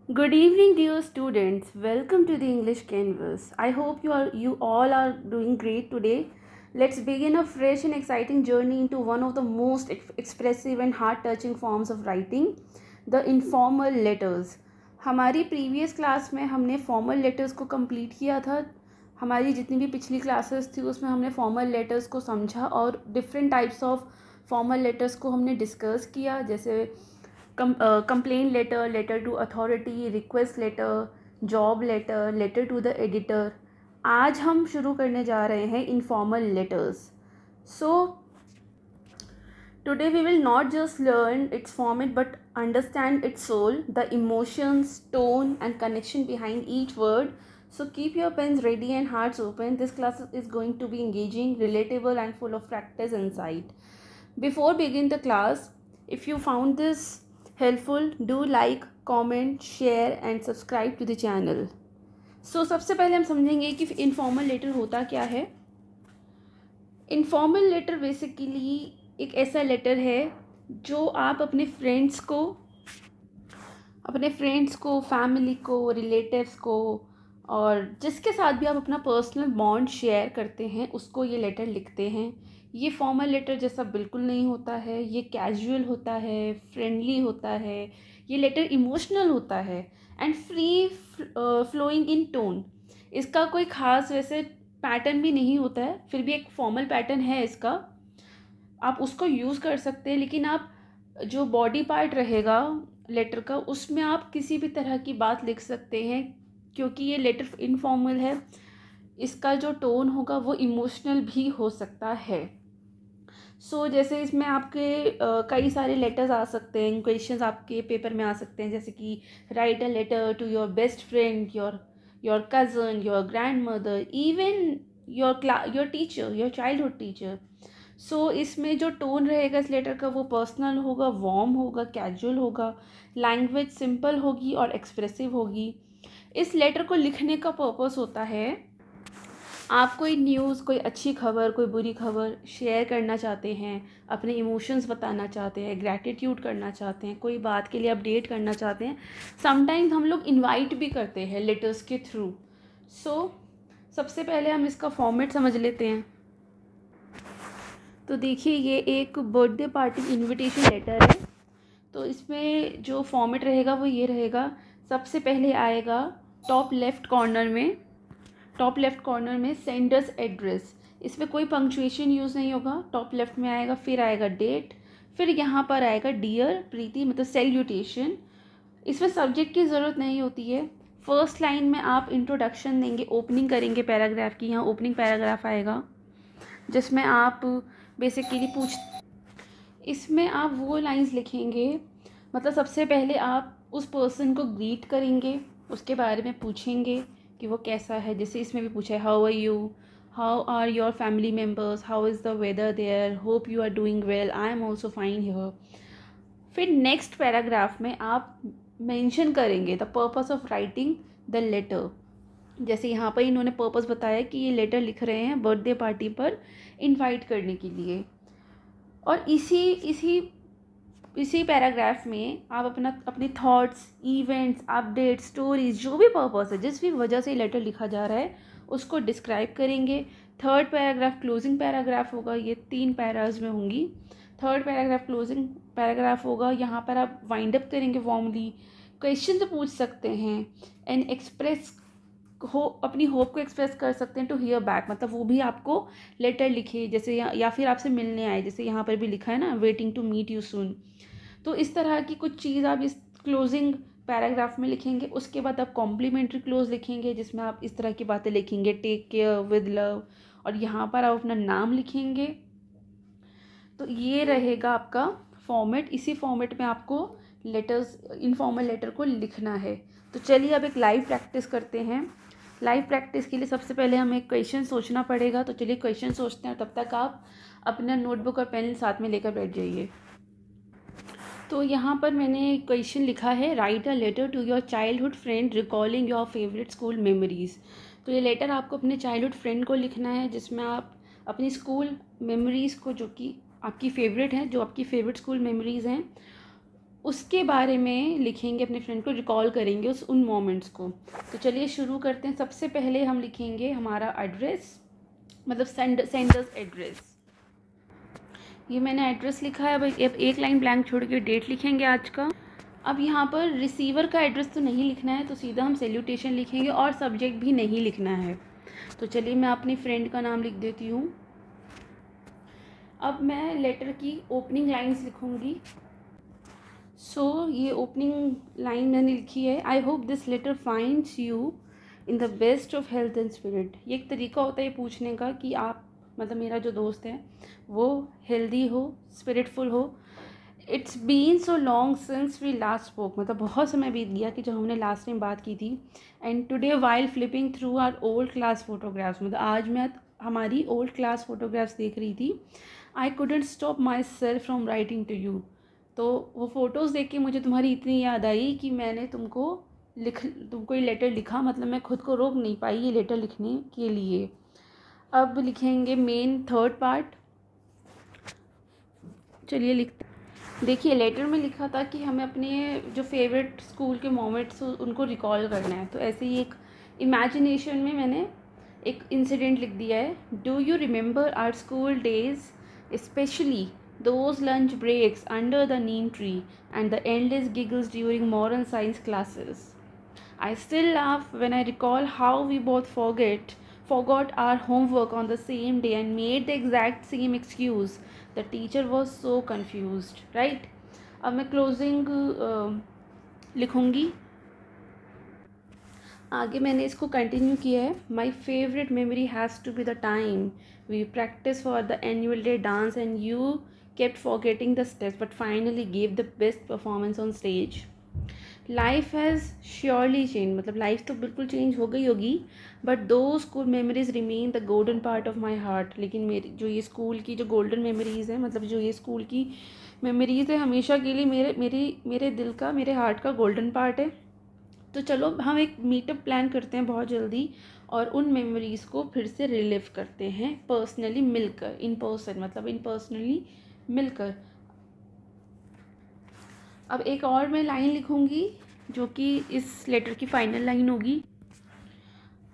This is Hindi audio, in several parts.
Good evening, dear students. Welcome to the English Canvas. I hope you all are doing great today. Let's begin a fresh and exciting journey into one of the most expressive and heart-touching forms of writing, the informal letters. हमारी प्रीवियस क्लास में हमने फॉर्मल लेटर्स को कंप्लीट किया था. हमारी जितनी भी पिछली क्लासेस थी उसमें हमने फॉर्मल लेटर्स को समझा और different types of formal letters को हमने डिस्कस किया, जैसे complain letter, letter to authority, request letter, job letter, letter to the editor. आज हम शुरू करने जा रहे हैं informal letters. So today we will not just learn its format but understand its soul, the emotions, tone and connection behind each word. So keep your pens ready and hearts open. This class is going to be engaging, relatable and full of practice insight. Before begin the class, if you found this helpful, do like, comment, share and subscribe to the channel. So सबसे पहले हम समझेंगे कि इनफॉर्मल लेटर होता क्या है. इनफॉर्मल लेटर बेसिकली एक ऐसा लेटर है जो आप अपने फ्रेंड्स को, फैमिली को, रिलेटिव्स को और जिसके साथ भी आप अपना पर्सनल बॉन्ड शेयर करते हैं उसको ये लेटर लिखते हैं. ये फॉर्मल लेटर जैसा बिल्कुल नहीं होता है. ये कैजुअल होता है, फ्रेंडली होता है. ये लेटर इमोशनल होता है and free flowing in tone. इसका कोई ख़ास वैसे पैटर्न भी नहीं होता है, फिर भी एक फॉर्मल पैटर्न है इसका. आप उसको यूज़ कर सकते हैं, लेकिन आप जो बॉडी पार्ट रहेगा लेटर का उसमें आप किसी भी तरह की बात लिख सकते हैं, क्योंकि ये लेटर इनफॉर्मल है. इसका जो टोन होगा वो इमोशनल भी हो सकता है. जैसे इसमें आपके कई सारे लेटर्स आ सकते हैं, क्वेश्चंस आपके पेपर में आ सकते हैं, जैसे कि write a letter to your best friend, your cousin, your grandmother, even your teacher, your childhood teacher. इसमें जो टोन रहेगा इस लेटर का वो पर्सनल होगा, वार्म होगा, कैजुअल होगा, लैंग्वेज सिंपल होगी और एक्सप्रेसिव होगी. इस लेटर को लिखने का पर्पस होता है, आप कोई न्यूज़, कोई अच्छी खबर, कोई बुरी खबर शेयर करना चाहते हैं, अपने इमोशंस बताना चाहते हैं, ग्रैटिट्यूड करना चाहते हैं, कोई बात के लिए अपडेट करना चाहते हैं. समटाइम्स हम लोग इनवाइट भी करते हैं लेटर्स के थ्रू. सबसे पहले हम इसका फॉर्मेट समझ लेते हैं. तो देखिए, ये एक बर्थडे पार्टी इनविटेशन लेटर है. तो इसमें जो फॉर्मेट रहेगा वो ये रहेगा. सबसे पहले आएगा टॉप लेफ़्ट कॉर्नर में सेंडर्स एड्रेस. इसमें कोई पंक्चुएशन यूज़ नहीं होगा. टॉप लेफ़्ट में आएगा, फिर आएगा डेट, फिर यहाँ पर आएगा डियर, प्रीति, मतलब सैल्यूटेशन. इसमें सब्जेक्ट की ज़रूरत नहीं होती है. फर्स्ट लाइन में आप इंट्रोडक्शन देंगे, ओपनिंग करेंगे पैराग्राफ की. यहाँ ओपनिंग पैराग्राफ आएगा जिसमें आप बेसिकली इसमें आप वो लाइंस लिखेंगे, मतलब सबसे पहले आप उस पर्सन को ग्रीट करेंगे, उसके बारे में पूछेंगे कि वो कैसा है. जैसे इसमें भी पूछा है, how are you, how are your family members, how is the weather there, hope you are doing well, I am also fine here. फिर नेक्स्ट पैराग्राफ में आप मेंशन करेंगे the purpose of writing the letter. जैसे यहाँ पर इन्होंने पर्पस बताया कि ये लेटर लिख रहे हैं बर्थडे पार्टी पर इनवाइट करने के लिए. और इसी पैराग्राफ में आप अपने थॉट्स, इवेंट्स, अपडेट्स, स्टोरीज, जो भी पर्पस है, जिस भी वजह से लेटर लिखा जा रहा है उसको डिस्क्राइब करेंगे. थर्ड पैराग्राफ क्लोजिंग पैराग्राफ होगा. ये 3 पैराज में होंगी. थर्ड पैराग्राफ क्लोजिंग पैराग्राफ होगा. यहाँ पर आप वाइंड अप करेंगे वार्मली, क्वेश्चन पूछ सकते हैं एंड अपनी होप को एक्सप्रेस कर सकते हैं टू हियर बैक, मतलब वो भी आपको लेटर लिखे जैसे या फिर आपसे मिलने आए, जैसे यहाँ पर भी लिखा है ना, waiting to meet you soon. तो इस तरह की कुछ चीज़ आप इस क्लोजिंग पैराग्राफ में लिखेंगे. उसके बाद आप कॉम्प्लीमेंट्री क्लोज लिखेंगे जिसमें आप इस तरह की बातें लिखेंगे, टेक केयर, विद लव, और यहाँ पर आप अपना नाम लिखेंगे. तो ये रहेगा आपका फॉर्मेट. इसी फॉर्मेट में आपको इनफॉर्मल लेटर को लिखना है. तो चलिए अब एक लाइव प्रैक्टिस करते हैं. लाइव प्रैक्टिस के लिए सबसे पहले हमें क्वेश्चन सोचना पड़ेगा. तो चलिए क्वेश्चन सोचते हैं, तब तक आप अपना नोटबुक और पेन साथ में लेकर बैठ जाइए. तो यहाँ पर मैंने क्वेश्चन लिखा है, write a letter to your childhood friend recalling your favourite school memories. तो ये लेटर आपको अपने चाइल्डहुड फ्रेंड को लिखना है जिसमें आप अपनी स्कूल मेमोरीज़ को, जो कि आपकी फेवरेट हैं, जो आपकी फेवरेट स्कूल मेमोरीज़ हैं, उसके बारे में लिखेंगे, अपने फ्रेंड को रिकॉल करेंगे उन मोमेंट्स को। तो चलिए शुरू करते हैं। सबसे पहले हम लिखेंगे हमारा एड्रेस, मतलब सेंडर्स एड्रेस। ये मैंने एड्रेस लिखा है। अब एक लाइन ब्लैंक छोड़ के डेट लिखेंगे आज का। अब यहाँ पर रिसीवर का एड्रेस तो नहीं लिखना है, तो सीधा हम सैल्यूटेशन लिखेंगे और सब्जेक्ट भी नहीं लिखना है। तो चलिए मैं अपनी फ्रेंड का नाम लिख देती हूँ। अब मैं लेटर की ओपनिंग लाइन्स लिखूँगी। ये ओपनिंग लाइन मैंने लिखी है, I hope this letter finds you in the best of health and spirit. ये एक तरीका होता है ये पूछने का कि आप, मतलब मेरा जो दोस्त है वो हेल्दी हो, स्पिरिटफुल हो। It's been so long since we last spoke, मतलब बहुत समय बीत गया कि जब हमने लास्ट टाइम बात की थी। And today while flipping through our old class photographs, मतलब आज मैं हमारी ओल्ड क्लास फोटोग्राफ्स देख रही थी। I couldn't stop myself from writing to you. तो वो फ़ोटोज़ देख के मुझे तुम्हारी इतनी याद आई कि मैंने तुमको ये लेटर लिखा, मतलब मैं खुद को रोक नहीं पाई ये लेटर लिखने के लिए। अब लिखेंगे मेन थर्ड पार्ट। चलिए लिखते। देखिए लेटर में लिखा था कि हमें अपने जो फेवरेट स्कूल के मोमेंट्स उनको रिकॉल करना है। तो ऐसे ही एक इमेजिनेशन में मैंने एक इंसिडेंट लिख दिया है। Do you remember our school days, specially those lunch breaks under the neem tree and the endless giggles during moral science classes? I still laugh when I recall how we both forgot our homework on the same day and made the exact same excuse. The teacher was so confused, right? अब मैं closing लिखूँगी। आगे मैंने इसको कंटिन्यू किया है। My favourite memory has to be the time we practice for the annual day dance and you kept forgetting the steps but finally gave the best performance on stage. Life has surely changed, मतलब लाइफ तो बिल्कुल चेंज हो गई होगी, बट दो school memories remain the golden part of my heart. लेकिन मेरी जो ये स्कूल की जो गोल्डन मेमोरीज़ है, मतलब जो ये स्कूल की मेमोरीज़ है, हमेशा के लिए मेरे दिल का, मेरे हार्ट का गोल्डन पार्ट है। तो चलो हम एक मीटअप प्लान करते हैं बहुत जल्दी और उन मेमोरीज़ को फिर से रिलीव करते हैं पर्सनली मिलकर, इन पर्सन, मतलब इन पर्सनली मिलकर। अब एक और मैं लाइन लिखूँगी जो कि इस लेटर की फाइनल लाइन होगी।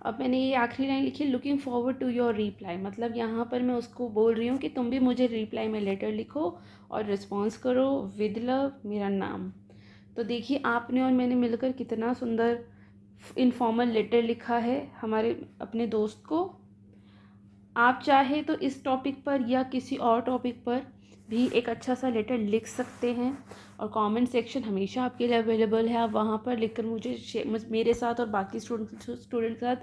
अब मैंने ये आखिरी लाइन लिखी, looking forward to your reply, मतलब यहाँ पर मैं उसको बोल रही हूँ कि तुम भी मुझे रिप्लाई में लेटर लिखो और रिस्पॉन्स करो विद लव, मेरा नाम। तो देखिए आपने और मैंने मिलकर कितना सुंदर इनफॉर्मल लेटर लिखा है हमारे अपने दोस्त को। आप चाहे तो इस टॉपिक पर या किसी और टॉपिक पर भी एक अच्छा सा लेटर लिख सकते हैं और कमेंट सेक्शन हमेशा आपके लिए अवेलेबल है। आप वहाँ पर लिखकर मुझे मेरे साथ और बाकी स्टूडेंट के साथ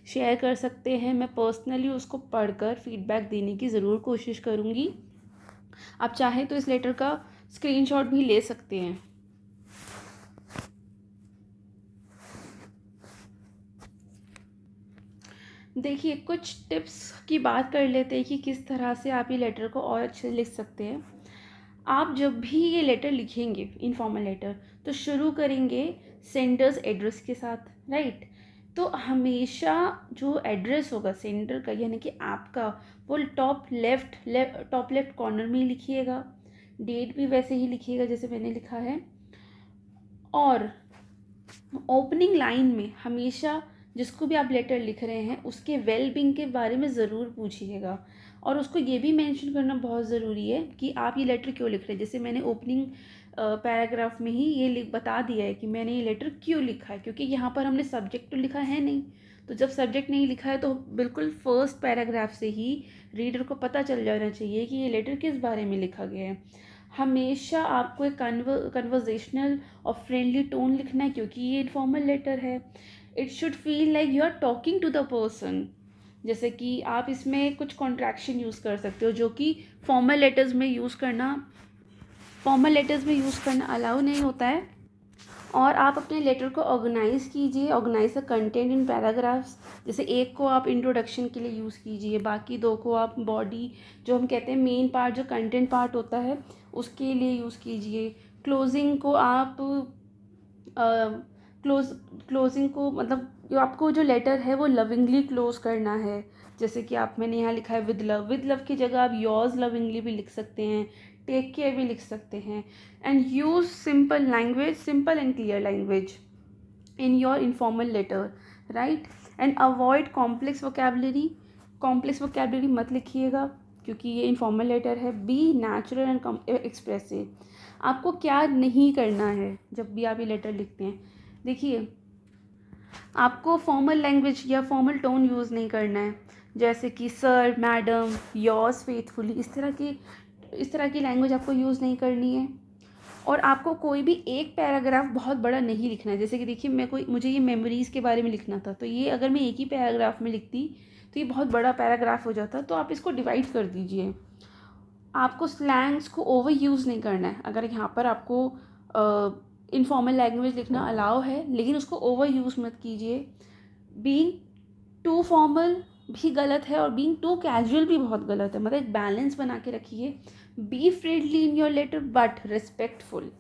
शेयर कर सकते हैं। मैं पर्सनली उसको पढ़कर फीडबैक देने की ज़रूर कोशिश करूँगी। आप चाहें तो इस लेटर का स्क्रीनशॉट भी ले सकते हैं। देखिए कुछ टिप्स की बात कर लेते हैं कि किस तरह से आप ये लेटर को और अच्छे से लिख सकते हैं। आप जब भी ये लेटर लिखेंगे, इनफॉर्मल लेटर, तो शुरू करेंगे सेंडर्स एड्रेस के साथ, राइट? तो हमेशा जो एड्रेस होगा सेंडर का, यानी कि आपका, वो टॉप लेफ्ट कॉर्नर में ही लिखिएगा। डेट भी वैसे ही लिखिएगा जैसे मैंने लिखा है। और ओपनिंग लाइन में हमेशा जिसको भी आप लेटर लिख रहे हैं उसके वेलबींग के बारे में ज़रूर पूछिएगा और उसको ये भी मेंशन करना बहुत ज़रूरी है कि आप ये लेटर क्यों लिख रहे हैं। जैसे मैंने ओपनिंग पैराग्राफ में ही ये बता दिया है कि मैंने ये लेटर क्यों लिखा है, क्योंकि यहाँ पर हमने सब्जेक्ट तो लिखा है नहीं। तो जब सब्जेक्ट नहीं लिखा है तो बिल्कुल फर्स्ट पैराग्राफ से ही रीडर को पता चल जाना चाहिए कि ये लेटर किस बारे में लिखा गया है। हमेशा आपको एक कन्वर्जेशनल और फ्रेंडली टोन लिखना है क्योंकि ये इनफॉर्मल लेटर है। It should feel like you are talking to the person. जैसे कि आप इसमें कुछ कॉन्ट्रैक्शन यूज़ कर सकते हो जो कि फॉर्मल लेटर्स में यूज़ करना अलाउ नहीं होता है। और आप अपने लेटर को ऑर्गेनाइज़ कीजिए, organise the content in paragraphs. जैसे एक को आप इंट्रोडक्शन के लिए यूज़ कीजिए, बाकी दो को आप बॉडी, जो हम कहते हैं मेन पार्ट, जो कंटेंट पार्ट होता है, उसके लिए यूज़ कीजिए। क्लोजिंग को आप क्लोजिंग को, मतलब जो आपको जो लेटर है वो लविंगली क्लोज करना है। जैसे कि मैंने यहाँ लिखा है विद लव की जगह आप योर्स लविंगली भी लिख सकते हैं। टेक केयर भी लिख सकते हैं। And use simple language, simple and clear language in your informal letter, right? And avoid complex vocabulary, complex vocabulary मत लिखिएगा क्योंकि ये informal letter है। be natural and expressive। आपको क्या नहीं करना है जब भी आप ये लेटर लिखते हैं, देखिए आपको फॉर्मल लैंग्वेज या फॉर्मल टोन यूज़ नहीं करना है, जैसे कि सर, मैडम, योर्स फेथफुली, इस तरह की लैंग्वेज आपको यूज़ नहीं करनी है। और आपको कोई भी एक पैराग्राफ बहुत बड़ा नहीं लिखना है। जैसे कि देखिए मुझे ये मेमोरीज़ के बारे में लिखना था, तो ये अगर मैं एक ही पैराग्राफ में लिखती तो ये बहुत बड़ा पैराग्राफ हो जाता। तो आप इसको डिवाइड कर दीजिए। आपको स्लैंग्स को ओवर यूज़ नहीं करना है। अगर यहाँ पर आपको इनफॉर्मल लैंग्वेज लिखना अलाउ है, लेकिन उसको ओवर यूज़ मत कीजिए। बीइंग टू फॉर्मल भी गलत है और बीइंग टू कैजुअल भी बहुत गलत है। मतलब एक बैलेंस बना के रखिए। Be friendly in your letter but respectful.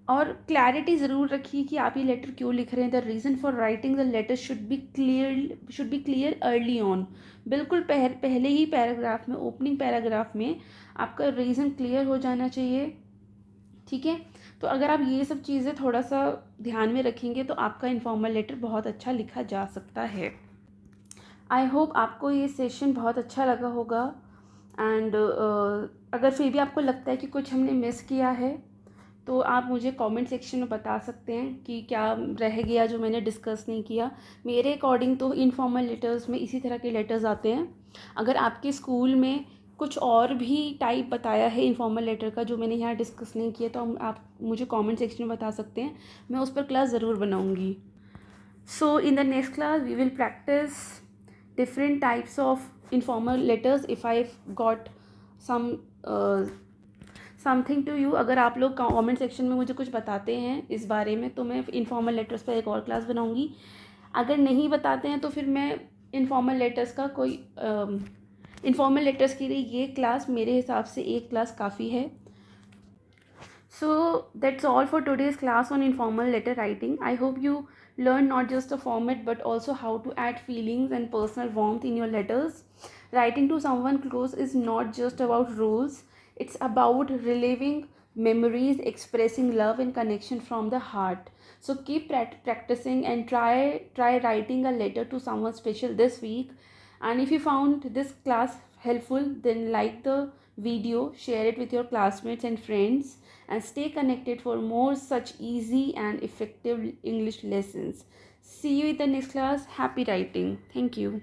और क्लैरिटी ज़रूर रखिए कि आप ये लेटर क्यों लिख रहे हैं। The reason for writing the letter should be clear early on. बिल्कुल पहले ही पैराग्राफ में, ओपनिंग पैराग्राफ में आपका रीज़न क्लियर हो जाना चाहिए, ठीक है। तो अगर आप ये सब चीज़ें थोड़ा सा ध्यान में रखेंगे तो आपका इनफॉर्मल लेटर बहुत अच्छा लिखा जा सकता है। आई होप आपको ये सेशन बहुत अच्छा लगा होगा। एंड अगर फिर भी आपको लगता है कि कुछ हमने मिस किया है तो आप मुझे कमेंट सेक्शन में बता सकते हैं कि क्या रह गया जो मैंने डिस्कस नहीं किया। मेरे अकॉर्डिंग तो इनफॉर्मल लेटर्स में इसी तरह के लेटर्स आते हैं। अगर आपके स्कूल में कुछ और भी टाइप बताया है इनफॉर्मल लेटर का जो मैंने यहाँ डिस्कस नहीं किया, तो आप मुझे कमेंट सेक्शन में बता सकते हैं। मैं उस पर क्लास ज़रूर बनाऊँगी। So in the next class we will practice different types of informal letters if I've got something to you. अगर आप लोग कमेंट सेक्शन में मुझे कुछ बताते हैं इस बारे में तो मैं इनफॉर्मल लेटर्स पर एक और क्लास बनाऊंगी। अगर नहीं बताते हैं तो फिर मैं इनफॉर्मल लेटर्स का कोई इनफॉर्मल लेटर्स के लिए ये क्लास, मेरे हिसाब से एक क्लास काफ़ी है। So that's all for today's class on informal letter writing. I hope you learn not just the format but also how to add feelings and personal warmth in your letters. Writing to someone close is not just about rules. It's about reliving memories, expressing love and connection from the heart. So keep practicing and try writing a letter to someone special this week. And if you found this class helpful, then like the video, share it with your classmates and friends, and stay connected for more such easy and effective English lessons. See you in the next class. Happy writing. Thank you.